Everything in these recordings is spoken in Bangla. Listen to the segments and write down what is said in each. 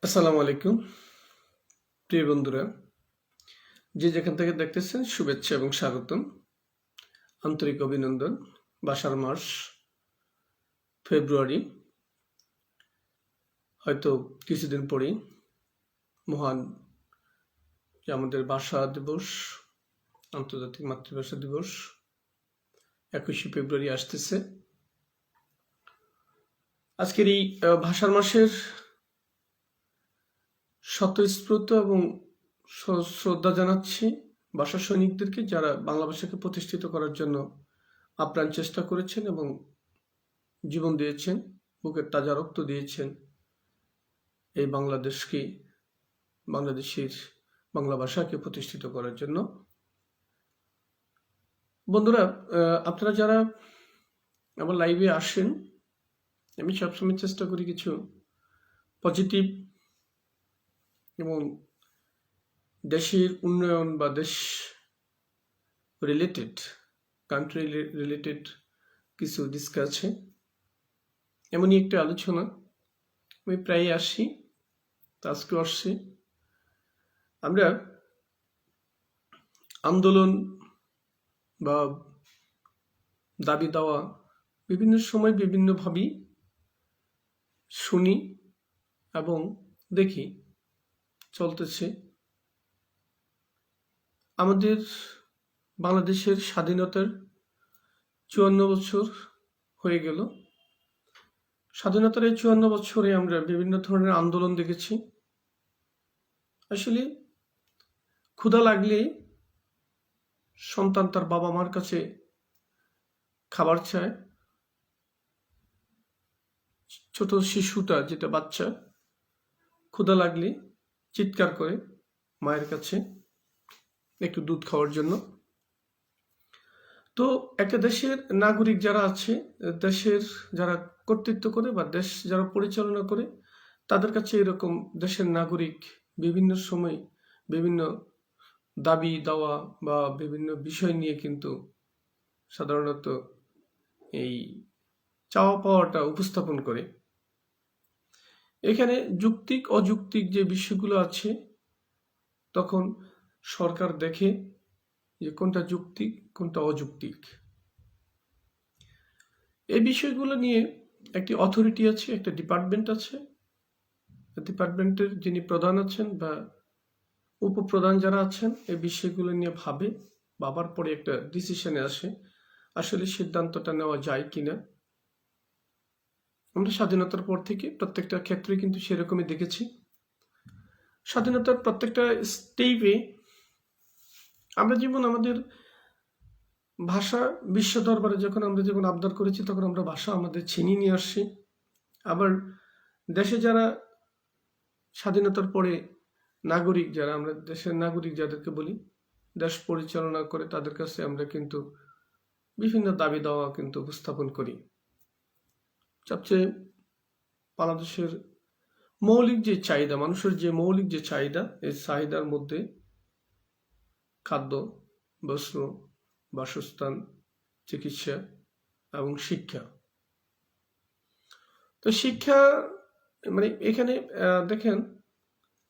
আসসালামু আলাইকুম প্রিয় বন্ধুরা, যে যেখান থেকে দেখতেছেন শুভেচ্ছা এবং স্বাগতম। আন্তরিক অভিনন্দন। বাসার মাস ফেব্রুয়ারি, হয়তো কিছুদিন পরেই মহান যে আমাদের ভাষা দিবস, আন্তর্জাতিক মাতৃভাষা দিবস 21শে ফেব্রুয়ারি আসতেছে। আজকের এই ভাষার মাসের স্বতঃস্ফূর্ত এবং শ্রদ্ধা জানাচ্ছি ভাষা সৈনিকদেরকে, যারা বাংলা ভাষাকে প্রতিষ্ঠিত করার জন্য আপ্রাণ চেষ্টা করেছেন এবং জীবন দিয়েছেন, বুকের তাজা রক্ত দিয়েছেন এই বাংলাদেশকে, বাংলাদেশের বাংলা ভাষাকে প্রতিষ্ঠিত করার জন্য। বন্ধুরা, আপনারা যারা আমার লাইভে আসেন, আমি সবসময় চেষ্টা করি কিছু পজিটিভ এবং দেশের উন্নয়ন বা দেশ রিলেটেড, কান্ট্রি রিলেটেড কিছু ডিসকাসে, এমনই একটা আলোচনা আমি প্রায় আসি, আজকে আসছি। আমরা আন্দোলন বা দাবি দেওয়া বিভিন্ন সময় বিভিন্নভাবেই শুনি এবং দেখি চলতেছে। আমাদের বাংলাদেশের স্বাধীনতার 54 বছর হয়ে গেল। স্বাধীনতার এই 54 বছরে আমরা বিভিন্ন ধরনের আন্দোলন দেখেছি। আসলে ক্ষুধা লাগলে সন্তান তার বাবা মার কাছে খাবার চায়, ছোট শিশুটা যেটা বাচ্চা ক্ষুধা লাগলে চিৎকার করে মায়ের কাছে একটু দুধ খাওয়ার জন্য। তো একটা দেশের নাগরিক যারা আছে, দেশের যারা কর্তৃত্ব করে বা দেশ যারা পরিচালনা করে, তাদের কাছে এরকম দেশের নাগরিক বিভিন্ন সময় বিভিন্ন দাবি দেওয়া বা বিভিন্ন বিষয় নিয়ে কিন্তু সাধারণত এই চাওয়া পাওয়াটা উপস্থাপন করে। এখানে যৌক্তিক অযৌক্তিক যে বিষয়গুলো আছে, তখন সরকার দেখে যে কোনটা যৌক্তিক কোনটা অযৌক্তিক। এই বিষয়গুলো নিয়ে একটি অথরিটি আছে, একটা ডিপার্টমেন্ট আছে। ডিপার্টমেন্টের যিনি প্রধান আছেন বা উপপ্রধান যারা আছেন, এই বিষয়গুলো নিয়ে ভাবার পরে একটা ডিসিশনে আসে আসলে সিদ্ধান্তটা নেওয়া যায় কিনা। আমরা স্বাধীনতার পর থেকে প্রত্যেকটা ক্ষেত্রে কিন্তু সেরকমই দেখেছি। স্বাধীনতার প্রত্যেকটা স্টেপে আমরা যেমন আমাদের ভাষা বিশ্ব দরবারে যখন আবদার করেছি, তখন আমরা ভাষা আমাদের ছিনিয়ে নিয়ে আসছি। আবার দেশে যারা স্বাধীনতার পরে নাগরিক, যারা আমরা দেশের নাগরিক যাদেরকে বলি, দেশ পরিচালনা করে, তাদের কাছে আমরা কিন্তু বিভিন্ন দাবি দাওয়া কিন্তু উপস্থাপন করি। সবচেয়ে বাংলাদেশের মৌলিক যে চাহিদা, মানুষের যে মৌলিক যে চাহিদা, এই চাহিদার মধ্যে খাদ্য, বস্ত্র, বাসস্থান, চিকিৎসা এবং শিক্ষা। তো শিক্ষা মানে এখানে দেখেন,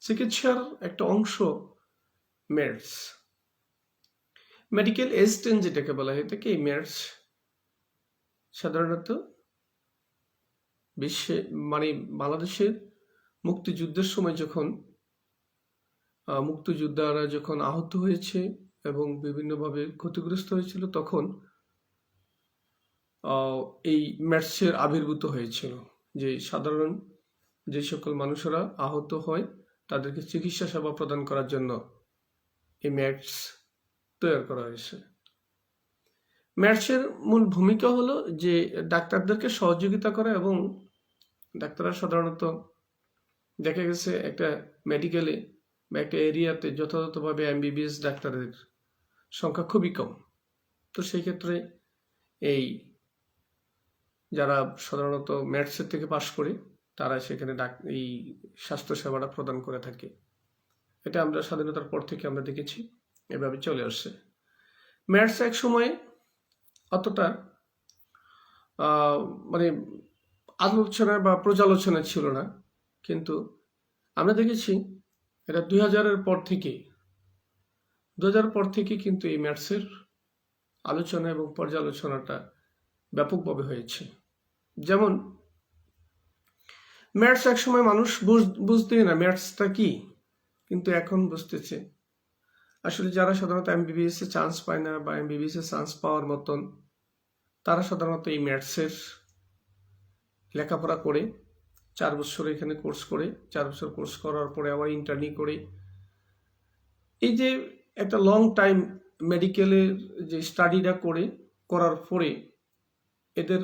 চিকিৎসার একটা অংশ মেডস, মেডিকেল অ্যাসিস্ট্যান্ট যেটাকে বলা হয় থাকে, এই মেডস সাধারণত বিশ্বে মানে বাংলাদেশের মুক্তিযুদ্ধের সময় যখন মুক্তিযোদ্ধারা যখন আহত হয়েছে এবং বিভিন্নভাবে ক্ষতিগ্রস্ত হয়েছিল, তখন এই মেডসের আবির্ভূত হয়েছিল, যে সাধারণ যে সকল মানুষেরা আহত হয় তাদেরকে চিকিৎসা সেবা প্রদান করার জন্য এই মেডস তৈরি করা হয়েছে। মেডসের মূল ভূমিকা হলো যে ডাক্তারদেরকে সহযোগিতা করা, এবং ডাক্তাররা সাধারণত দেখা গেছে একটা মেডিকেলে বা একটা এরিয়াতে যথাযথভাবে এমবিবিএস ডাক্তারের সংখ্যা খুবই কম। তো সেই ক্ষেত্রে এই যারা সাধারণত মেডসের থেকে পাশ করে, তারা সেখানে এই স্বাস্থ্য সেবাটা প্রদান করে থাকে। এটা আমরা স্বাধীনতার পর থেকে আমরা দেখেছি, এভাবে চলে আসছে। মেডস এক সময় অতটা মানে আলোচনা বা পর্যালোচনা ছিল না, কিন্তু আমরা দেখেছি এটা 2000-এর পর থেকে 2000 পর থেকে কিন্তু এই ম্যাথসের আলোচনা এবং পর্যালোচনাটা ব্যাপকভাবে হয়েছে। যেমন ম্যাথস একসময় মানুষ বুঝতেই না ম্যাথসটা কি, কিন্তু এখন বুঝতেছে। আসলে যারা সাধারণত এমবিবিএস এ চান্স পায় না বা এমবিবিএস এ চান্স পাওয়ার মতন, তারা সাধারণত এই ম্যাথসের লেখাপড়া করে 4 বছর এখানে কোর্স করে, 4 বছর কোর্স করার পরে আবার ইন্টার্নি করে, এই যে একটা লং টাইম মেডিকেলের যে স্টাডিটা করার পরে এদের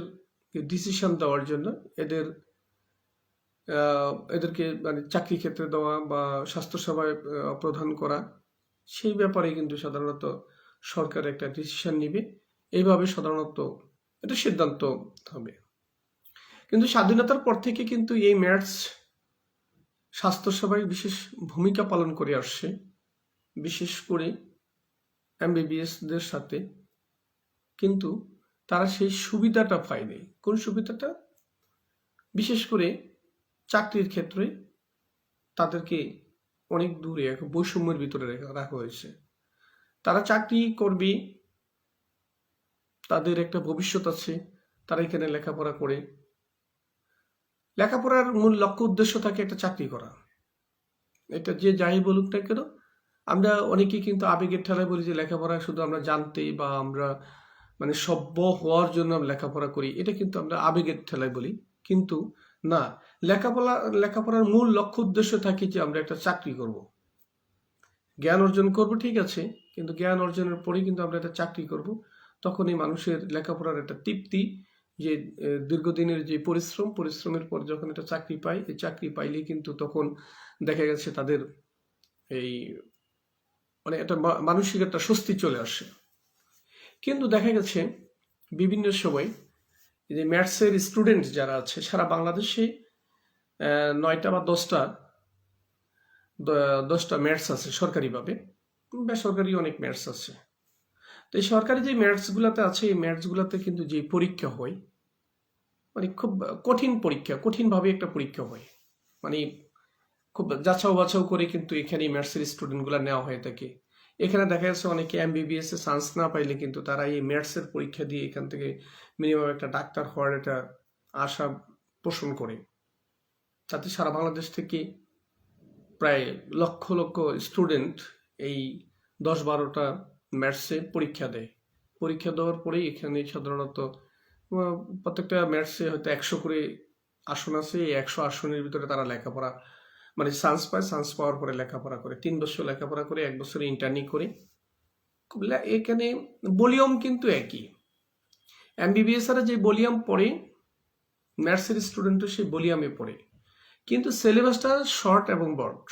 ডিসিশন দেওয়ার জন্য এদেরকে মানে চাকরি ক্ষেত্রে দেওয়া বা স্বাস্থ্যসেবায় প্রদান করা, সেই ব্যাপারে কিন্তু সাধারণত সরকার একটা ডিসিশন নিবে। এইভাবে সাধারণত এটা সিদ্ধান্ত হবে। কিন্তু স্বাধীনতার পর থেকে কিন্তু এই ম্যাথস স্বাস্থ্যসেবায় বিশেষ ভূমিকা পালন করে আসছে, বিশেষ করে এমবিবিএসদের সাথে। কিন্তু তারা সেই সুবিধাটা পায়নি। কোন সুবিধাটা? বিশেষ করে চাকরির ক্ষেত্রে তাদেরকে অনেক দূরে বৈষম্যের ভিতরে রাখা হয়েছে। তারা চাকরি করবে, তাদের একটা ভবিষ্যৎ আছে, তারা এখানে লেখাপড়া করে, লেখাপড়ার মূল লক্ষ্য উদ্দেশ্য থাকে একটা চাকরি করা। এটা যে যাই বলুক না কেন, আমরা অনেকেই কিন্তু আবেগের ঠেলায় বলি যে লেখাপড়া শুধু আমরা জানতেই বা আমরা মানে সভ্য হওয়ার জন্য আমরা লেখাপড়া করি, এটা কিন্তু আমরা আবেগের ঠেলায় বলি। কিন্তু না, লেখাপড়ার মূল লক্ষ্য উদ্দেশ্য থাকে যে আমরা একটা চাকরি করব, জ্ঞান অর্জন করব, ঠিক আছে, কিন্তু জ্ঞান অর্জনের পরে কিন্তু আমরা একটা চাকরি করব। তখনই মানুষের লেখাপড়ার একটা তৃপ্তি, যে দীর্ঘদিনের যে পরিশ্রমের পর যখন একটা চাকরি পায়, এই চাকরি পাইলে কিন্তু তখন দেখা গেছে তাদের এই মানে একটা মানসিক একটা স্বস্তি চলে আসে। কিন্তু দেখা গেছে বিভিন্ন সময় যে ম্যাথসের স্টুডেন্ট যারা আছে সারা বাংলাদেশে 9টা বা 10টা ম্যাথস আছে সরকারিভাবে, বেসরকারি অনেক ম্যাথস আছে। তো এই সরকারি যে ম্যাথসগুলোতে আছে, এই ম্যাথসগুলোতে কিন্তু যে পরীক্ষা হয়, মানে খুব কঠিন পরীক্ষা, কঠিনভাবে একটা পরীক্ষা হয়, মানে খুব যাচাও বাছাও করে কিন্তু এখানে ম্যাথসের স্টুডেন্টগুলো নেওয়া হয়ে থাকে। এখানে দেখা যাচ্ছে অনেকে এমবিবিএস এ চান্স না পাইলে কিন্তু তারা এই ম্যাথসের পরীক্ষা দিয়ে এখান থেকে মিনিমাম একটা ডাক্তার হওয়ার একটা আশা পোষণ করে। তাতে সারা বাংলাদেশ থেকে প্রায় লক্ষ লক্ষ স্টুডেন্ট এই 10-12টা ম্যাথসে পরীক্ষা দেয়। পরীক্ষা দেওয়ার পরেই এখানে সাধারণত প্রত্যেকটা ম্যাথসে হয়তো 100 করে আসন আছে। এই 100 আসনের ভিতরে তারা লেখাপড়া মানে চান্স পায়। চান্স পাওয়ার পরে লেখাপড়া করে, 3 বছর লেখাপড়া করে, 1 বছর ইন্টার্নি করে। এখানে ভলিউম কিন্তু একই। এমবিবিএস এরা যে ভলিউম পড়ে, ম্যাথসের স্টুডেন্টও সেই ভলিউমে পড়ে, কিন্তু সিলেবাসটা শর্ট এবং ব্রড।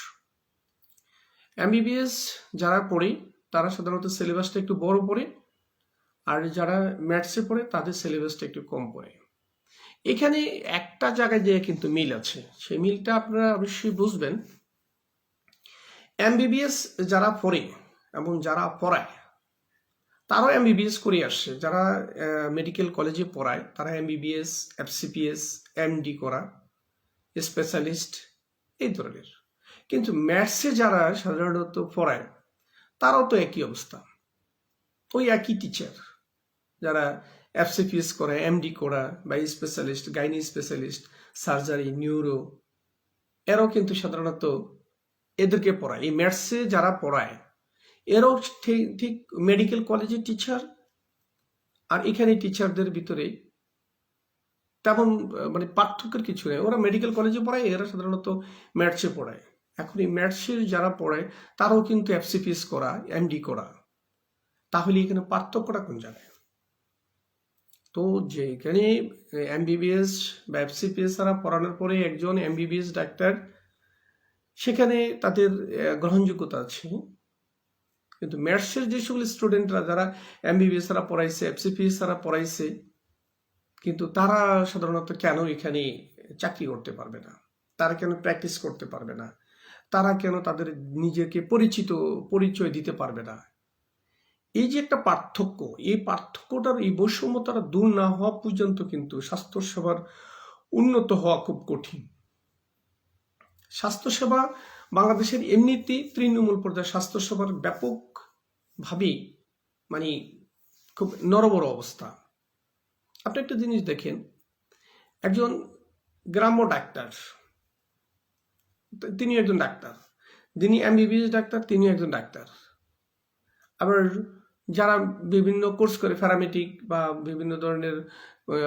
এমবিবিএস যারা পড়ে তারা সাধারণত সিলেবাসটা একটু বড় পড়ে, আর যারা ম্যাথসে পড়ে তাদের সিলেবাসটা একটু কম পড়ে। এখানে একটা জায়গায় যে কিন্তু মিল আছে, সেই মিলটা আপনারা অবশ্যই বুঝবেন। এমবিবিএস যারা পড়ে এবং যারা পড়ায় তারাও এমবিবিএস করে আসছে। যারা মেডিকেল কলেজে পড়ায় তারা এমবিবিএস, এফসিপিএস, এমডি করা, স্পেশালিস্ট এই ধরনের। কিন্তু ম্যাথসে যারা সাধারণত পড়ায় তারাও তো একই অবস্থা, ওই একই টিচার যারা এফসিপিএস করে, এমডি করা বা specialist, gynae specialist, surgery, neuro, এরাও কিন্তু সাধারণত এদেরকে পড়ায়। এই ম্যাথসে যারা পড়ায় এরাও ঠিক মেডিকেল কলেজের টিচার, আর এখানে টিচারদের ভিতরে তেমন মানে পার্থক্যের কিছু নেই। ওরা মেডিকেল কলেজে পড়ায়, এরা সাধারণত ম্যাথসে পড়ায়। এখন এই ম্যাথসের যারা পড়ায় তারাও কিন্তু এফসিপিএস করা, এমডি করা। তাহলে এখানে পার্থক্যটা কোন জায়গায়? তো যেখানে এমবিবিএস বা এফসিপিএস তারা পড়ানোর পরে একজন এমবিবিএস ডাক্তার, সেখানে তাদের গ্রহণযোগ্যতা আছে। কিন্তু ম্যাথসের যে সকল স্টুডেন্টরা যারা এমবিবিএস তারা পড়াইছে, এফসিপিএস তারা পড়াইছে, কিন্তু তারা সাধারণত কেন এখানে চাকরি করতে পারবে না? তারা কেন প্র্যাকটিস করতে পারবে না? তারা কেন তাদের নিজেকে পরিচয় দিতে পারবে না? এই যে একটা পার্থক্য, এই পার্থক্যটার এই বৈষম্য তারা দূর না হওয়া পর্যন্ত কিন্তু স্বাস্থ্যসেবার উন্নত হওয়া খুব কঠিন। স্বাস্থ্যসেবা বাংলাদেশের এমনিতেই তৃণমূল পর্যায়ে স্বাস্থ্যসেবার ব্যাপকভাবেই মানে খুব নড়বড় অবস্থা। আপনি একটা জিনিস দেখেন, একজন গ্রাম্য ডাক্তার, তিনি একজন ডাক্তার, যিনি এমবিবিএস ডাক্তার, তিনি একজন ডাক্তার। আবার যারা বিভিন্ন কোর্স করে, প্যারামেডিক বা বিভিন্ন ধরনের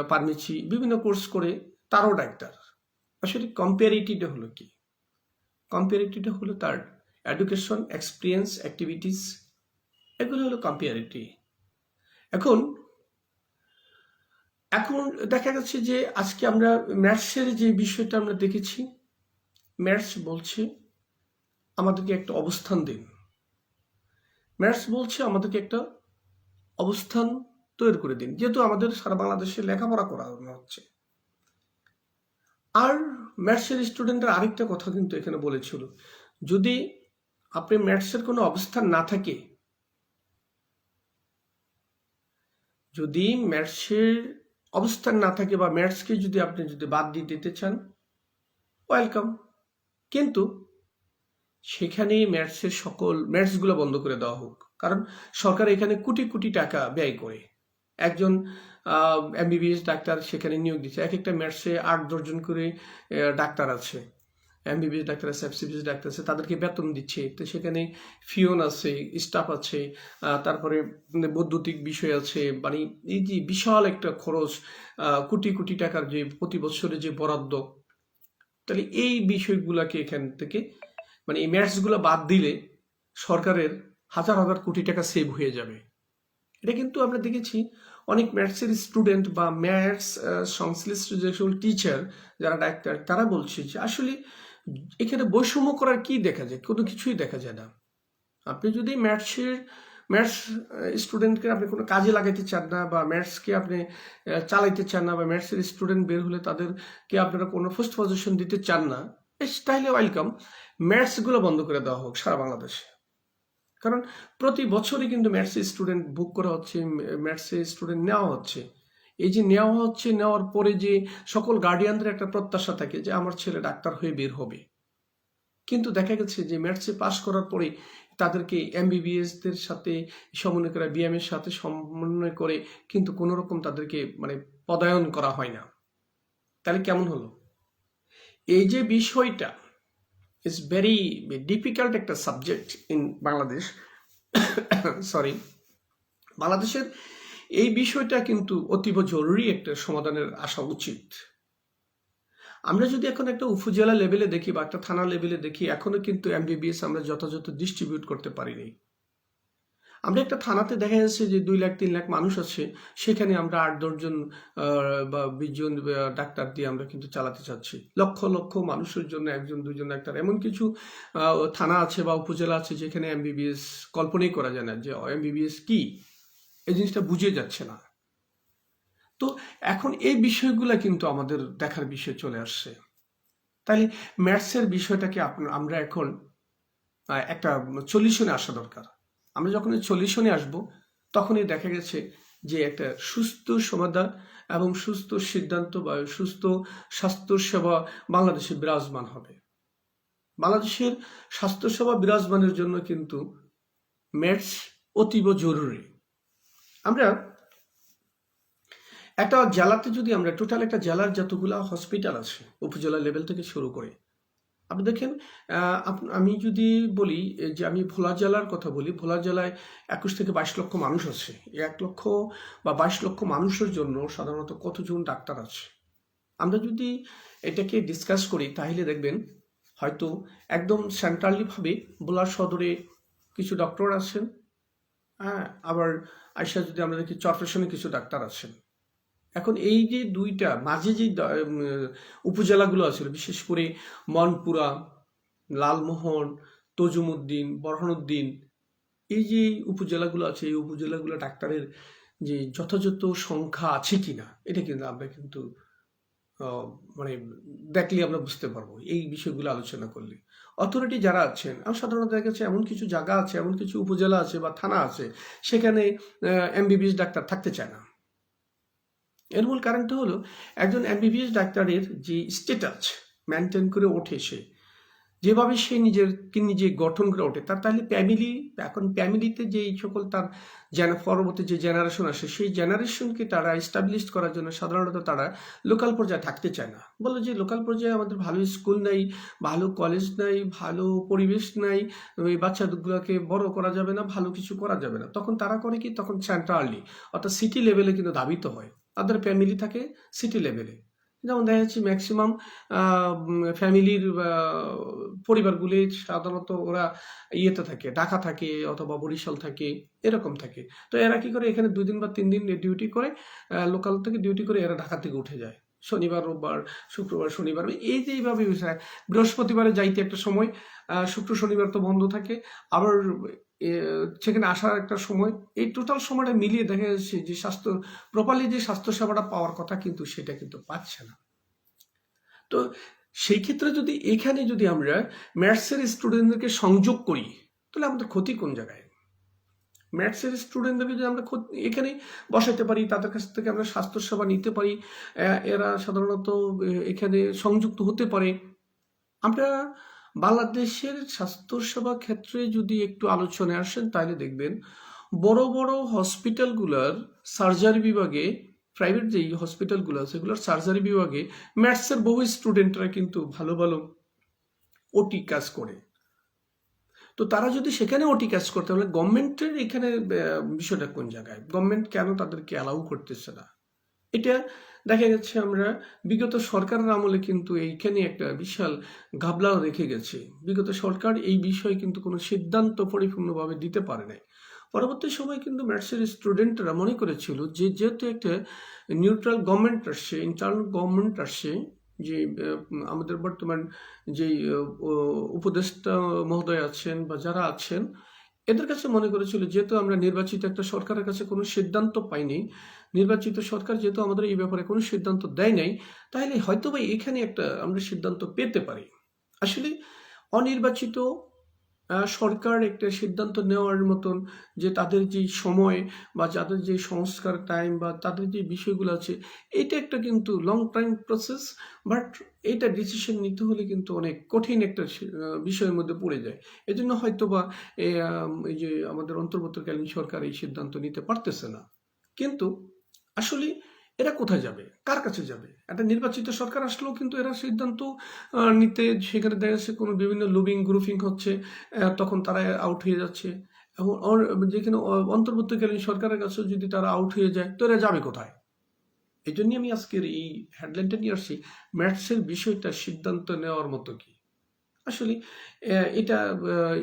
ফার্মেসি, বিভিন্ন কোর্স করে, তারাও ডাক্তার। আসলে কম্পারিটিভটা হলো কি? কম্পারিটিভটা হলো তার এডুকেশন, এক্সপিরিয়েন্স, অ্যাক্টিভিটিস, এগুলো হলো কম্পারিটিভ। এখন দেখা যাচ্ছে যে আজকে আমরা ম্যাথসের যে বিষয়টা আমরা দেখেছি, ম্যাথস বলছে আমাদেরকে একটা অবস্থান দিন, ম্যাথস বলছে আমাদেরকে একটা অবস্থান তৈরি করে দিন, যেহেতু আমাদের সারা বাংলাদেশে লেখাপড়া করানো হচ্ছে। আর ম্যাথসের স্টুডেন্টরা আরেকটা কথা কিন্তু এখানে বলেছিল, যদি আপনি ম্যাথসের কোনো অবস্থান না থাকে, যদি ম্যাথসের অবস্থান না থাকে বা ম্যাথসকে যদি আপনি বাদ দিয়ে দিতে চান, ওয়েলকাম, কিন্তু সেখানে ম্যাথসের সকল ম্যাথসগুলো বন্ধ করে দেওয়া হোক। কারণ সরকার এখানে কোটি কোটি টাকা ব্যয় করে একজন এমবিবিএস ডাক্তার সেখানে নিয়োগ দিচ্ছে। এক একটা ম্যাথসে 8-10 জন করে ডাক্তার আছে, এমবিবিএস ডাক্তার আছে, এফসিবিএস ডাক্তার আছে, তাদেরকে বেতন দিচ্ছে। তো সেখানে ফিওন আছে, স্টাফ আছে, তারপরে বৈদ্যুতিক বিষয় আছে, মানে এই যে বিশাল একটা খরচ, কোটি কোটি টাকার যে প্রতি বছরে যে বরাদ্দ, তাহলে এই বিষয়গুলোকে এখান থেকে মানে এই ম্যাথসগুলো বাদ দিলে সরকারের হাজার হাজার কোটি টাকা সেভ হয়ে যাবে। এটা কিন্তু আমরা দেখেছি অনেক ম্যাথসের স্টুডেন্ট বা ম্যাথস সংশ্লিষ্ট যে সকল টিচার যারা ডাক্তার, তারা বলছে যে আসলে এখানে বৈষম্য করার কি দেখা যায়? কোনো কিছুই দেখা যায় না। আপনি যদি ম্যাথস স্টুডেন্টকে আপনি কোনো কাজে লাগাইতে চান না, বা ম্যাথসকে আপনি চালাইতে চান না, বা ম্যাথসের স্টুডেন্ট বের হলে তাদেরকে আপনারা কোনো ফার্স্ট পজিশন দিতে চান না, তাহলে ওয়েলকাম, ম্যাথসগুলো বন্ধ করে দেওয়া হোক সারা বাংলাদেশে। কারণ প্রতি বছরই কিন্তু ম্যাথসের স্টুডেন্ট বুক করা হচ্ছে, ম্যাথসের স্টুডেন্ট নেওয়া হচ্ছে। এই যে নেওয়া হচ্ছে, নেওয়ার পরে যে সকল গার্ডিয়ানদের একটা প্রত্যাশা থাকে যে আমার ছেলে ডাক্তার হয়ে বের হবে, কিন্তু দেখা গেছে যে ম্যাথসে পাশ করার পরে তাদেরকে এমবিবিএসদের সাথে সমন্বয় করে, বিএমের সাথে সমন্বয় করে কিন্তু কোনো রকম তাদেরকে মানে পদায়ন করা হয় না। তাহলে কেমন হলো? এই যে বিষয়টা ইজ ভেরি ডিফিকাল্ট একটা সাবজেক্ট ইন বাংলাদেশ, সরি, বাংলাদেশের এই বিষয়টা কিন্তু অতীব জরুরি একটা সমাধানের আসা উচিত। আমরা যদি এখন একটা উপজেলা লেভেলে দেখি বা একটা থানা লেভেলে দেখি, এখনো কিন্তু এমবিবিএস আমরা যথাযথ ডিস্ট্রিবিউট করতে পারিনি। আমরা একটা থানাতে দেখা যাচ্ছে যে 2 লাখ 3 লাখ মানুষ আছে, সেখানে আমরা 8-10 জন বা 20 জন ডাক্তার দিয়ে আমরা কিন্তু চালাতে চাচ্ছি। লক্ষ লক্ষ মানুষের জন্য 1-2 জন ডাক্তার। এমন কিছু থানা আছে বা উপজেলা আছে যেখানে এমবিবিএস কল্পনাই করা যায় না যে এমবিবিএস কি, এই জিনিসটা বুঝে যাচ্ছে না। তো এখন এই বিষয়গুলো কিন্তু আমাদের দেখার বিষয় চলে আসছে। তাহলে ম্যাথসের বিষয়টাকে আমরা এখন একটা সলিউশনে আসা দরকার। আমরা যখন সলিউশনে আসব, তখনই দেখা গেছে যে একটা সুস্থ সমাধান এবং সুস্থ সিদ্ধান্ত বা সুস্থ স্বাস্থ্যসেবা বাংলাদেশে বিরাজমান হবে। বাংলাদেশের স্বাস্থ্যসেবা বিরাজমানের জন্য কিন্তু ম্যাথস অতীব জরুরি। আমরা একটা জেলাতে যদি আমরা টোটাল একটা জেলার যতগুলা হসপিটাল আছে উপজেলা লেভেল থেকে শুরু করে, আপনি দেখেন, আমি যদি বলি যে আমি ভোলা জেলার কথা বলি, ভোলা জেলায় 21 থেকে 22 লক্ষ মানুষ আছে। 1 লক্ষ বা 22 লক্ষ মানুষের জন্য সাধারণত কতজন ডাক্তার আছে? আমরা যদি এটাকে ডিসকাস করি তাহলে দেখবেন হয়তো একদম সেন্ট্রালি ভাবে ভোলা সদরে কিছু ডক্টর আছেন, হ্যাঁ, আবার আইসা যদি আমরা দেখি চরফেশনে কিছু ডাক্তার আছেন। এখন এই যে দুইটা মাঝে যে উপজেলাগুলো আছে, বিশেষ করে মনপুরা, লালমোহন, তজুমউদ্দিন, বরহানুদ্দিন, এই যে উপজেলাগুলো আছে, এই উপজেলাগুলো ডাক্তারের যে যথাযথ সংখ্যা আছে কিনা, এটা কিন্তু আমরা কিন্তু মানে দেখলে আমরা বুঝতে পারবো এই বিষয়গুলো আলোচনা করলে। অথরিটি যারা আছেন, সাধারণত দেখা যাচ্ছে এমন কিছু জায়গা আছে, এমন কিছু উপজেলা আছে বা থানা আছে, সেখানে এমবিবিএস ডাক্তার থাকতে চায় না। এর মূল কারণটা হলো একজন এমবিবিএস ডাক্তারের যে স্ট্যাটাস মেনটেন করে ওঠে সে, যেভাবে সে নিজে গঠন করে ওঠে তাহলে এখন ফ্যামিলিতে যে সকল তার পরবর্তী যে জেনারেশন আসে সেই জেনারেশনকে তারা এস্টাবলিশ করার জন্য সাধারণত তারা লোকাল পর্যায়ে থাকতে চায় না, বলে যে লোকাল পর্যায়ে আমাদের ভালো স্কুল নাই, ভালো কলেজ নাই, ভালো পরিবেশ নাই, ওই বাচ্চাগুলোকে বড় করা যাবে না, ভালো কিছু করা যাবে না। তখন তারা করে কি, তখন সেন্ট্রালি অর্থাৎ সিটি লেভেলে কিন্তু ধাবিত হয়, তাদের ফ্যামিলি থাকে সিটি লেভেলে। যেমন দেখা যাচ্ছে ম্যাক্সিমাম ফ্যামিলির পরিবারগুলি সাধারণত ওরা ইয়েতে থাকে, ঢাকা থাকে অথবা বরিশাল থাকে, এরকম থাকে। তো এরা কি করে, এখানে 2 দিন বা 3 দিন ডিউটি করে, লোকাল থেকে ডিউটি করে এরা ঢাকা থেকে উঠে যায় শনিবার রোববার, শুক্রবার শনিবার, এইভাবে বৃহস্পতিবারে যাইতে একটা সময়, শুক্র শনিবার তো বন্ধ থাকে, আবার সেখানে আসার একটা সময়, এই টোটাল সময়টা মিলিয়ে দেখা যাচ্ছে যে প্রপারলি যে স্বাস্থ্য সেবাটা পাওয়ার কথা কিন্তু সেটা কিন্তু পাচ্ছে না। তো সেই ক্ষেত্রে যদি এখানে যদি আমরা ম্যাথসের স্টুডেন্টদেরকে সংযোগ করি তাহলে আমাদের ক্ষতি কোন জায়গায়? ম্যাথসের স্টুডেন্টদেরকে যদি আমরা এখানে বসাইতে পারি, তাদের কাছ থেকে আমরা স্বাস্থ্যসেবা নিতে পারি, এরা সাধারণত এখানে সংযুক্ত হতে পারে। আমরা বাংলাদেশের স্বাস্থ্যসেবা ক্ষেত্রে যদি একটু আলোচনায় আসেন তাহলে দেখবেন বড় বড় হসপিটালগুলোর সার্জারি বিভাগে, প্রাইভেট যেই হসপিটালগুলো আছে সেগুলোর সার্জারি বিভাগে ম্যাথসের বহু স্টুডেন্টরা কিন্তু ভালো ভালো ওটি কাজ করে। তো তারা যদি সেখানে ওটি কাজ করতে, তাহলে গভর্নমেন্টের এখানে বিষয়টা কোন জায়গায়? গভর্নমেন্ট কেন তাদেরকে অ্যালাউ করতেছে না? এটা দেখা যাচ্ছে আমরা বিগত সরকারের আমলে কিন্তু এইখানে একটা বিশাল ঘাবলা রেখে গেছে। বিগত সরকার এই বিষয়ে কিন্তু কোনো সিদ্ধান্ত পরিপূর্ণভাবে দিতে পারে নাই। পরবর্তী সময় কিন্তু ম্যাথসের স্টুডেন্টরা মনে করেছিল যে যেহেতু একটা নিউট্রাল গভর্নমেন্ট আসছে, ইন্টারনাল গভর্নমেন্ট আসছে, যে আমাদের বর্তমান যেই উপদেষ্টা মহোদয় আছেন বা যারা আছেন, এদের কাছে মনে করেছিল যেহেতু আমরা নির্বাচিত একটা সরকারের কাছে কোনো সিদ্ধান্ত পাইনি, নির্বাচিত সরকার যেহেতু আমাদের এই ব্যাপারে কোনো সিদ্ধান্ত দেয় নাই, তাহলে হয়তোবা এখানে একটা আমরা সিদ্ধান্ত পেতে পারি। আসলে অনির্বাচিত সরকার একটা সিদ্ধান্ত নেওয়ার মতন যে তাদের যে সময় বা যাদের যে সংস্কার টাইম বা তাদের যে বিষয়গুলো আছে, এটা একটা কিন্তু লং টাইম প্রসেস, বাট এইটা ডিসিশন নিতে হলে কিন্তু অনেক কঠিন একটা বিষয়ের মধ্যে পড়ে যায়। এজন্য হয়তো বা এই যে আমাদের অন্তর্বর্তীকালীন সরকার এই সিদ্ধান্ত নিতে পারতেছে না। কিন্তু আসলে এরা কোথায় যাবে, কার কাছে যাবে? একটা নির্বাচিত সরকার আসলেও কিন্তু এরা সিদ্ধান্ত নিতে, সেখানে দেখা যাচ্ছে কোনো বিভিন্ন লুবিং গ্রুপিং হচ্ছে, তখন তারা আউট হয়ে যাচ্ছে। এবং যেখানে অন্তর্বর্তীকালীন সরকারের কাছে যদি তারা আউট হয়ে যায় তো এরা যাবে কোথায়? এই জন্যই আমি আজকের এই হেডলাইনটা নিয়ে আসছি, ম্যাথসের বিষয়টা সিদ্ধান্ত নেওয়ার মতো কি। আসলে এটা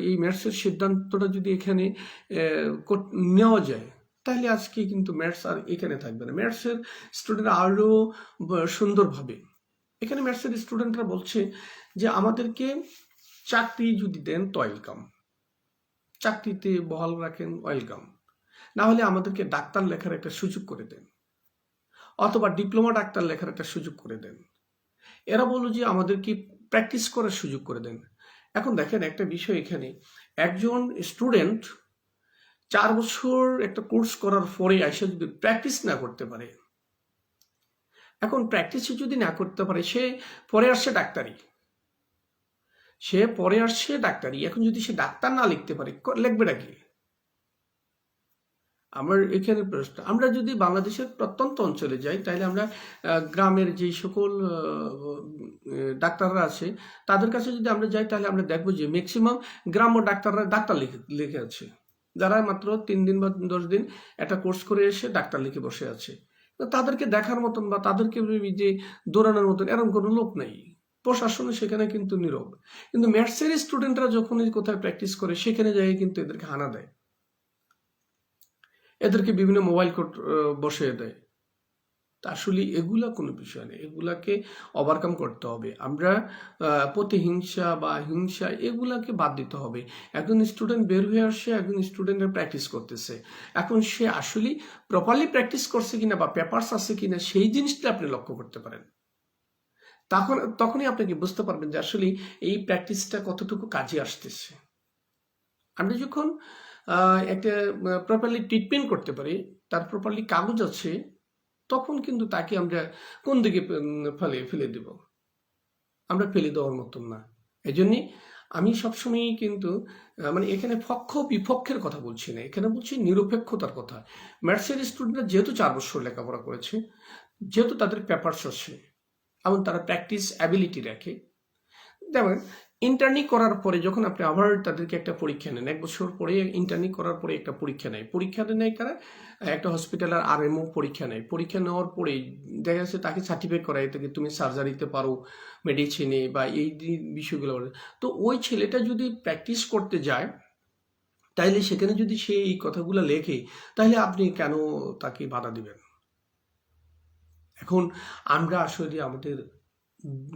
এই ম্যাথসের সিদ্ধান্তটা যদি এখানে নেওয়া যায় তাহলে আজকে কিন্তু ম্যাথস আর এখানে থাকবে না, ম্যাথসের স্টুডেন্ট আরো সুন্দরভাবে। এখানে ম্যাথসের স্টুডেন্টরা বলছে যে আমাদেরকে চাকরি যদি দেন তো ওয়েলকাম, চাকরিতে বহাল রাখেন ওয়েলকাম, না হলে আমাদেরকে ডাক্তার লেখার একটা সুযোগ করে দেন, অথবা ডিপ্লোমা ডাক্তার লেখার একটা সুযোগ করে দেন। এরা বললো যে আমাদেরকে প্র্যাকটিস করার সুযোগ করে দেন। এখন দেখেন একটা বিষয়, এখানে একজন স্টুডেন্ট 4 বছর একটা কোর্স করার পরে এসে যদি প্র্যাকটিস না করতে পারে, এখন প্র্যাকটিস যদি না করতে পারে, সে পরে আসছে ডাক্তারি, এখন যদি সে ডাক্তার না লিখতে পারে লিখবেটা কি? আমার এখানে প্রশ্ন, আমরা যদি বাংলাদেশের প্রত্যন্ত অঞ্চলে যাই তাহলে আমরা গ্রামের যে সকল ডাক্তাররা আছে তাদের কাছে যদি আমরা যাই তাহলে আমরা দেখবো যে ম্যাক্সিমাম গ্রাম্য ডাক্তাররা ডাক্তার লিখে আছে, যারা মাত্র 3 দিন বা 10 দিন একটা কোর্স করে এসে ডাক্তার লিখে বসে আছে। তাদেরকে দেখার মতন বা তাদেরকে যে দৌড়ানোর মতন এরকম কোনো লোক নাই, প্রশাসনে সেখানে কিন্তু নীরব। কিন্তু ম্যাথসের স্টুডেন্টরা যখনই কোথায় প্র্যাকটিস করে সেখানে যাই কিন্তু এদেরকে হানা দেয়, এদেরকে বিভিন্ন মোবাইল কোড বসিয়ে দেয়। তা আসলে এগুলা কোনো বিষয় নেই, এগুলাকে ওভারকাম করতে হবে। আমরা প্রতিহিংসা বা হিংসা এগুলাকে বাদ দিতে হবে। একজন স্টুডেন্ট বের হয়ে আসছে, একজন স্টুডেন্টের প্র্যাকটিস করতেছে, এখন সে আসলে প্রপারলি প্র্যাকটিস করছে কিনা বা পেপারস আছে কিনা সেই জিনিসটা আপনি লক্ষ্য করতে পারেন। তখনই আপনাকে বুঝতে পারবেন যে আসলে এই প্র্যাকটিসটা কতটুকু কাজে আসতেছে। আমরা যখন একটা প্রপারলি ট্রিটমেন্ট করতে পারি, তার প্রপারলি কাগজ আছে, তখন কিন্তু তাকে আমরা কোন দিকে ফেলে দেব? আমরা ফেলে দেওয়ার মতন না। এই জন্যে আমি সবসময়ই কিন্তু মানে এখানে পক্ষ বিপক্ষের কথা বলছি না, এখানে বলছি নিরপেক্ষতার কথা। ম্যাথসের স্টুডেন্টরা যেহেতু 4 বছর লেখাপড়া করেছে, যেহেতু তাদের পেপারস আছে এবং তারা প্র্যাকটিস অ্যাবিলিটি রাখে, যেমন ইন্টার্নি করার পরে যখন আপনি আবার তাদেরকে একটা পরীক্ষা নেন, 1 বছর পরে ইন্টার্নি করার পরে একটা পরীক্ষা নেয়, কারা একটা হসপিটালের আরএমও পরীক্ষা নেয়, পরীক্ষা নেওয়ার পরে দেখা যাচ্ছে তাকে সার্টিফাই করায় থেকে তুমি সার্জারিতে পারো, মেডিসিনে বা এই বিষয়গুলো। তো ওই ছেলেটা যদি প্র্যাকটিস করতে যায়, তাইলে সেখানে যদি সে এই কথাগুলো লেখে, তাহলে আপনি কেন তাকে বাধা দিবেন? এখন আমরা আসলে আমাদের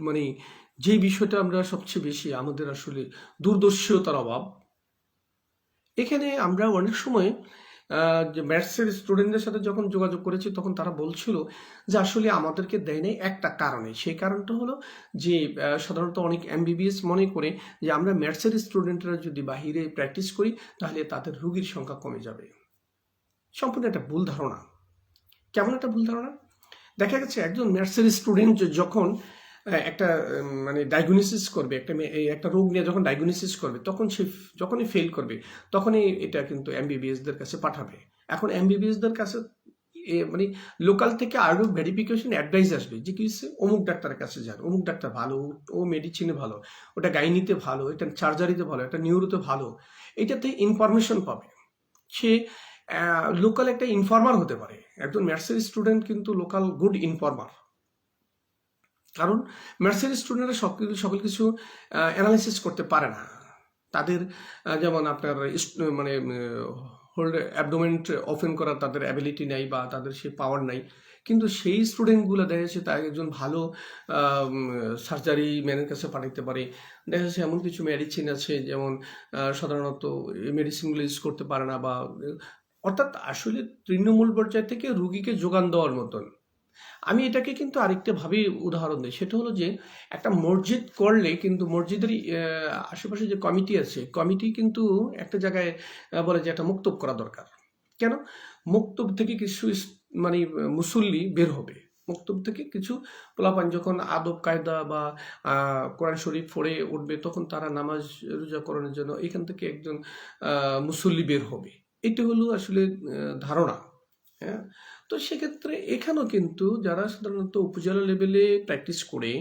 মানে যে বিষয়টা আমরা সবচেয়ে বেশি আমাদের আসলে দূরদর্শিতার অভাব। এখানে আমরা অনেক সময় যে ম্যাথসের স্টুডেন্টদের সাথে যখন যোগাযোগ করেছি, তখন তারা বলছিল যে আসলে আমাদেরকে দেয় নাই একটা কারণে। সেই কারণটা হলো যে সাধারণত অনেক এমবিবিএস মনে করে যে আমরা ম্যাথসের স্টুডেন্টরা যদি বাহিরে প্র্যাকটিস করি, তাহলে তাদের রোগীর সংখ্যা কমে যাবে। সম্পূর্ণ একটা ভুল ধারণা। কেমন একটা ভুল ধারণা? দেখা গেছে একজন ম্যাথসের স্টুডেন্ট যখন একটা মানে ডায়াগনোসিস করবে, একটা রোগ নিয়ে যখন ডায়াগনোসিস করবে, তখন সে যখনই ফেল করবে, তখনই এটা কিন্তু এমবিবিএসদের কাছে পাঠাবে। এখন এমবিবিএসদের কাছে মানে লোকাল থেকে আরও ভেরিফিকেশন অ্যাডভাইস আসবে যে কি হচ্ছে, অমুক ডাক্তারের কাছে যান, অমুক ডাক্তার ভালো, ও মেডিসিনে ভালো, ওটা গাইনিতে ভালো, এটা সার্জারিতে ভালো, এটা নিউরোতে ভালো। এটাতে ইনফরমেশন পাবে। সে লোকাল একটা ইনফর্মার হতে পারে। একজন ম্যাথসের স্টুডেন্ট কিন্তু লোকাল গুড ইনফর্মার, কারণ ম্যাথসের স্টুডেন্টরা সকল কিছু অ্যানালাইসিস করতে পারে না। তাদের যেমন আপনার মানে হোল্ড অ্যাবডোমেন্ট ওপেন করার তাদের অ্যাবিলিটি নেই বা তাদের সে পাওয়ার নাই। কিন্তু সেই স্টুডেন্টগুলো দেখা যাচ্ছে তার একজন ভালো সার্জারি ম্যানের কাছে পাঠাইতে পারে। দেখা যাচ্ছে এমন কিছু মেডিসিন আছে যেমন সাধারণত মেডিসিনগুলো ইউজ করতে পারে না, বা অর্থাৎ আসলে তৃণমূল পর্যায় থেকে রুগীকে যোগান দেওয়ার মতন। আমি এটাকে কিন্তু আরেকটা ভাবে উদাহরণ দিই, সেটা হলো যে একটা মসজিদ করলে কিন্তু মসজিদের আশেপাশে যে কমিটি আছে, কমিটি কিন্তু একটা জায়গায় বলে যে একটা মুক্তব করা দরকার। কেন? মুক্তব থেকে কিছু মানে মুসল্লি বের হবে, মুক্তব থেকে কিছু পোলাপান যখন আদব কায়দা বা কোরআন শরীফ পড়ে উঠবে, তখন তারা নামাজ রোজা করানোর জন্য এখান থেকে একজন মুসল্লি বের হবে। এটা হলো আসলে ধারণা। হ্যাঁ, তো সেক্ষেত্রে এখানেও কিন্তু যারা সাধারণত উপজেলা লেভেলে প্র্যাকটিস করে,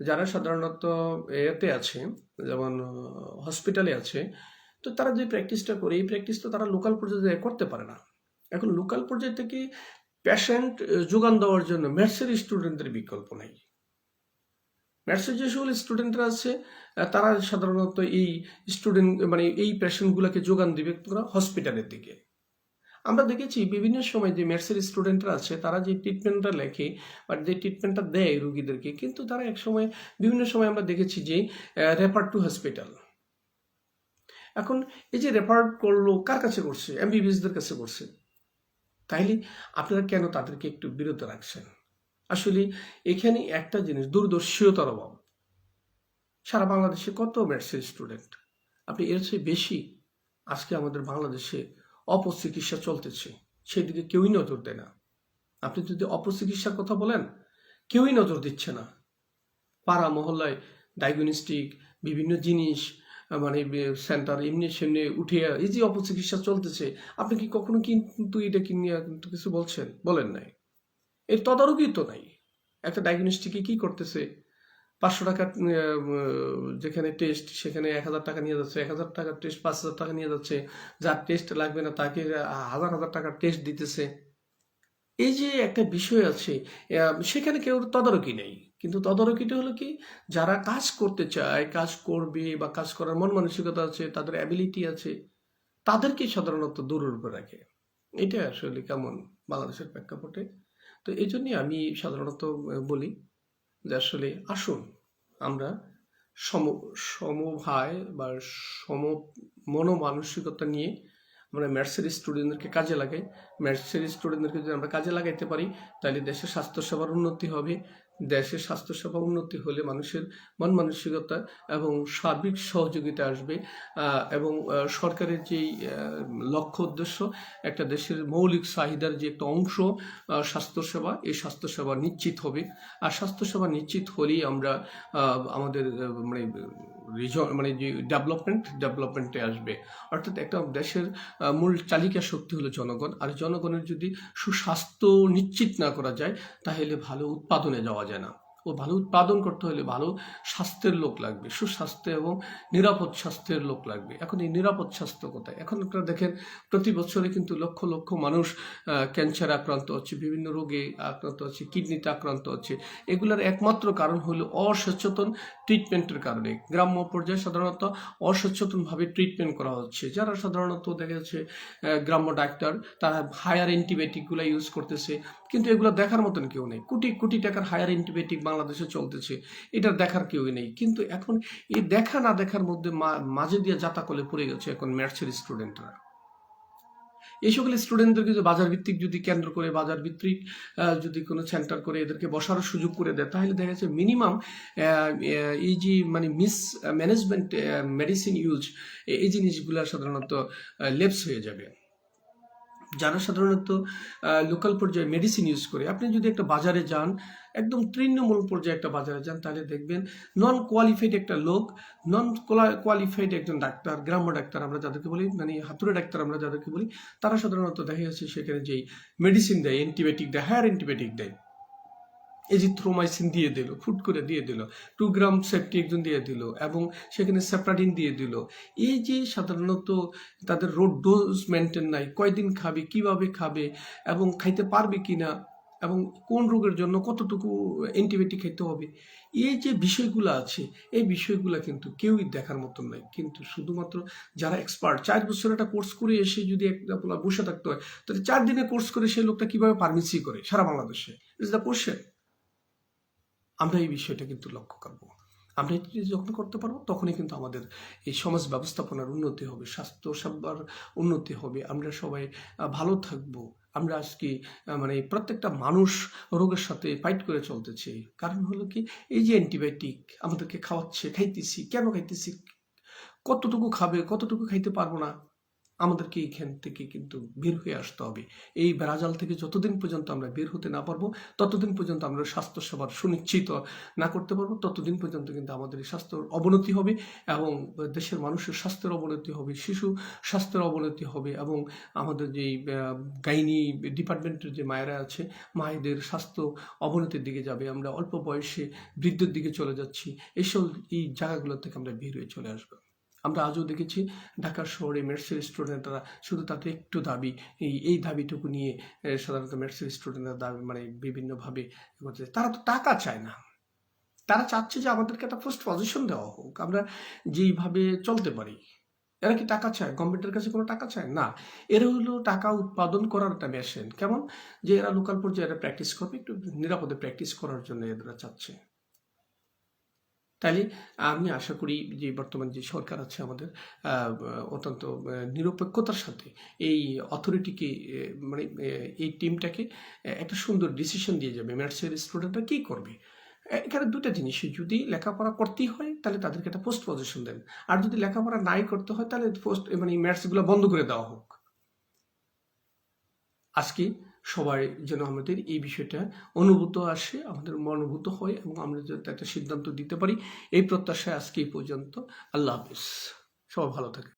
যারা সাধারণত এতে আছে, যেমন হসপিটালে আছে, তো তারা যে প্র্যাকটিসটা করে, এই প্র্যাকটিস তো তারা লোকাল পর্যায়ে করতে পারে না। এখন লোকাল পর্যায়ে থেকে পেশেন্ট যোগান দেওয়ার জন্য ম্যাথসের স্টুডেন্টদের বিকল্প নেই। ম্যাথসের যে সকল স্টুডেন্টরা আছে, তারা সাধারণত এই স্টুডেন্ট মানে এই পেশেন্টগুলোকে যোগান দিবে হসপিটালের দিকে। আমরা দেখেছি বিভিন্ন সময় যে ম্যাথসের স্টুডেন্টরা আছে, তারা যে ট্রিটমেন্টটা লেখে বা যে ট্রিটমেন্টটা দেয় রুগীদেরকে, কিন্তু তারা বিভিন্ন সময় আমরা দেখেছি যে রেফার টু হসপিটাল। এখন এই যে রেফার করলো, কার কাছে করছে? এমবিবিএসদের কাছে করছে। তাইলে আপনারা কেন তাদেরকে একটু বিরত রাখছেন? আসলে এখানে একটা জিনিস, দূরদর্শিতার অভাব। সারা বাংলাদেশে কত ম্যাথসের স্টুডেন্ট, আপনি এর চেয়ে বেশি আজকে আমাদের বাংলাদেশে অপচিকিৎসা চলতেছে, সেদিকে কেউই নজর দেয় না। আপনি যদি অপচিকিৎসার কথা বলেন, কেউই নজর দিচ্ছে না। পাড়া মহল্লায় ডায়াগনস্টিক বিভিন্ন জিনিস মানে সেন্টার এমনি সেমনি উঠে এই যে অপচিকিৎসা চলতেছে, আপনি কি কখনো কিন্তু এটা কি নিয়ে কিন্তু কিছু বলেন নাই? এর তদারকি তো নাই। একটা ডায়াগনস্টিকে কি করতেছে, 500 টাকা যেখানে টেস্ট, সেখানে 1000 টাকা নিয়ে যাচ্ছে, 1000 টাকার টেস্ট 5000 টাকা নিয়ে যাচ্ছে, যার টেস্ট লাগবে না তাকে হাজার হাজার টাকার টেস্ট দিতেছে। এই যে একটা বিষয় আছে, সেখানে কেউ তদারকি নেই। কিন্তু তদারকিটা হলো কি, যারা কাজ করতে চায়, কাজ করবে বা কাজ করার মন মানসিকতা আছে, তাদের অ্যাবিলিটি আছে, তাদেরকে সাধারণত দূরের উপর রাখে। এটা আসলে কেমন বাংলাদেশের প্রেক্ষাপটে। তো এই জন্যই আমি সাধারণত বলি যে আসলে আসুন আমরা সমভায় বা সম মনোমানসিকতা নিয়ে আমরা ম্যাথসের স্টুডেন্টদেরকে কাজে লাগাই। ম্যাথসের স্টুডেন্টদেরকে যদি আমরা কাজে লাগাইতে পারি, তাহলে দেশের স্বাস্থ্যসেবার উন্নতি হবে, দেশের স্বাস্থ্যসেবা উন্নতি হলে মানুষের মন মানসিকতা এবং সার্বিক সহযোগিতা আসবে, এবং সরকারের যেই লক্ষ্য উদ্দেশ্য, একটা দেশের মৌলিক চাহিদার যে একটা অংশ স্বাস্থ্যসেবা, এই স্বাস্থ্যসেবা নিশ্চিত হবে। আর স্বাস্থ্যসেবা নিশ্চিত হলেই আমরা আমাদের মানে মানে যে ডেভেলপমেন্টে আসবে। অর্থাৎ একটা দেশের মূল চালিকা শক্তি হলো জনগণ, আর জনগণের যদি সুস্বাস্থ্য নিশ্চিত না করা যায় তাহলে ভালো উৎপাদনে যাওয়া যায় না। ও ভালো উৎপাদন করতে হলে ভালো স্বাস্থ্যের লোক লাগবে, সুস্বাস্থ্য এবং নিরাপদ স্বাস্থ্যের লোক লাগবে। এখন এই নিরাপদ স্বাস্থ্য কোথায়? এখন আপনারা দেখেন প্রতি বছরে কিন্তু লক্ষ লক্ষ মানুষ ক্যান্সারে আক্রান্ত হচ্ছে, বিভিন্ন রোগে আক্রান্ত হচ্ছে, কিডনিতে আক্রান্ত হচ্ছে। এগুলোর একমাত্র কারণ হলো অসচেতন ট্রিটমেন্টের কারণে। গ্রাম্য পর্যায়ে সাধারণত অসচেতনভাবে ট্রিটমেন্ট করা হচ্ছে। যারা সাধারণত দেখা যাচ্ছে গ্রাম্য ডাক্তার, তারা হায়ার অ্যান্টিবায়োটিকগুলো ইউজ করতেছে, কিন্তু এগুলো দেখার মতন কেউ নেই। কোটি কোটি টাকার হায়ার অ্যান্টিবায়োটিক বাংলাদেশে চলতেছে, এটা দেখার কেউই নেই। কিন্তু এখন এই দেখা না দেখার মধ্যে মাঝে দিয়ে জাতাকলে পড়ে গেছে এখন ম্যাথসের স্টুডেন্টরা। এই সকল স্টুডেন্টদেরকে যদি বাজার ভিত্তিক যদি কেন্দ্র করে, বাজার ভিত্তিক যদি কোনো সেন্টার করে এদেরকে বসার সুযোগ করে দেয়, তাহলে দেখা যাচ্ছে মিনিমাম এই যে মানে ম্যানেজমেন্ট মেডিসিন ইউজ, এই জিনিসগুলো সাধারণত লেপস হয়ে যাবে। যারা সাধারণত লোকাল পর্যায়ে মেডিসিন ইউজ করে, আপনি যদি একটা বাজারে যান, একদম তৃণমূল পর্যায়ে একটা বাজারে যান, তাহলে দেখবেন নন কোয়ালিফাইড একটা লোক, নন কোয়ালিফাইড একজন ডাক্তার, গ্রাম্য ডাক্তার আমরা যাদেরকে বলি, মানে হাতুড়ে ডাক্তার আমরা যাদেরকে বলি, তারা সাধারণত দেখা যাচ্ছে সেখানে যেই মেডিসিন দেয়, অ্যান্টিবায়োটিক দেয়, হায়ার অ্যান্টিবায়োটিক দেয়, এজিথ্রোমাইসিন দিয়ে দিল, ফুট করে দিয়ে দিল, 2 গ্রাম সেফটি একজন দিয়ে দিল, এবং সেখানে সেপ্রাডিন দিয়ে দিল। এই যে সাধারণত তাদের রোড ডোজ মেনটেন নাই, কয়দিন খাবে, কিভাবে খাবে, এবং খাইতে পারবে কিনা, এবং কোন রোগের জন্য কতটুকু অ্যান্টিবায়োটিক খেতে হবে, এই যে বিষয়গুলো আছে, এই বিষয়গুলো কিন্তু কেউই দেখার মতন নাই। কিন্তু শুধুমাত্র যারা এক্সপার্ট, 4 বছর একটা কোর্স করে এসে যদি একটা বসে থাকতে হয়, তাহলে 4 দিনে কোর্স করে সেই লোকটা কিভাবে ফার্মেসি করে সারা বাংলাদেশে? Is the question. আমরা এই বিষয়টা কিন্তু লক্ষ্য করব। আমরা এটি যখন করতে পারবো, তখনই কিন্তু আমাদের এই সমাজ ব্যবস্থাপনার উন্নতি হবে, স্বাস্থ্যসেবার উন্নতি হবে, আমরা সবাই ভালো থাকব। আমরা আজকে মানে প্রত্যেকটা মানুষ রোগের সাথে ফাইট করে চলতেছে। কারণ হলো কি, এই যে অ্যান্টিবায়োটিক আমাদেরকে খাইতেছি, কেন খাইতেছি, কতটুকু খাবে, কতটুকু খাইতে পারবো না, আমাদেরকে এইখান থেকে কিন্তু বের হয়ে আসতে হবে। এই বেড়াজাল থেকে যতদিন পর্যন্ত আমরা বের হতে না পারবো, ততদিন পর্যন্ত আমরা স্বাস্থ্যসেবার সুনিশ্চিত না করতে পারবো, ততদিন পর্যন্ত কিন্তু আমাদের এই স্বাস্থ্যের অবনতি হবে, এবং দেশের মানুষের স্বাস্থ্যের অবনতি হবে, শিশু স্বাস্থ্যের অবনতি হবে, এবং আমাদের যেই গাইনি ডিপার্টমেন্টের যে মায়েরা আছে, মায়েদের স্বাস্থ্য অবনতির দিকে যাবে। আমরা অল্প বয়সে বৃদ্ধের দিকে চলে যাচ্ছি। এই জায়গাগুলো থেকে আমরা বের হয়ে চলে আসবো। আমরা আজও দেখেছি ঢাকা শহরে মেডসের স্টুডেন্টরা শুধু তাদের একটু দাবি, এই দাবিটুকু নিয়ে সাধারণত মেডসের স্টুডেন্টরা দাবি মানে বিভিন্নভাবে করছে। তারা তো টাকা চায় না, তারা চাচ্ছে যে আমাদেরকে একটা ফার্স্ট পজিশন দেওয়া হোক, আমরা যেইভাবে চলতে পারি। এরা কি টাকা চায়? গভর্নমেন্টের কাছে কোনো টাকা চায় না। এরা হলো টাকা উৎপাদন করার একটা মেশিন। কেমন যে এরা লোকাল পর্যায়ে এরা প্র্যাকটিস করবে, একটু নিরাপদে প্র্যাকটিস করার জন্য এরা চাচ্ছে। তাইলে আমি আশা করি যে বর্তমান যে সরকার আছে আমাদের, অত্যন্ত নিরপেক্ষতার সাথে এই অথরিটিকে মানে এই টিমটাকে একটা সুন্দর ডিসিশন দিয়ে যাবে। ম্যাথসের স্টুডেন্টরা কী করবে, এখানে দুটা জিনিস, যদি লেখাপড়া করতেই হয় তাহলে তাদেরকে একটা পোস্ট পজিশন দেন, আর যদি লেখাপড়া নাই করতে হয় তাহলে পোস্ট মানে ম্যাথসগুলো বন্ধ করে দেওয়া হোক। আজকে সবাই যেন আমাদের এই বিষয়টা অনুভূত আসে, আমাদের মনোভূত হয়, এবং আমরা যাতে একটা সিদ্ধান্ত দিতে পারি, এই প্রত্যাশায় আজকে এই পর্যন্ত। আল্লাহ হাফিজ, সবাই ভালো থাকে।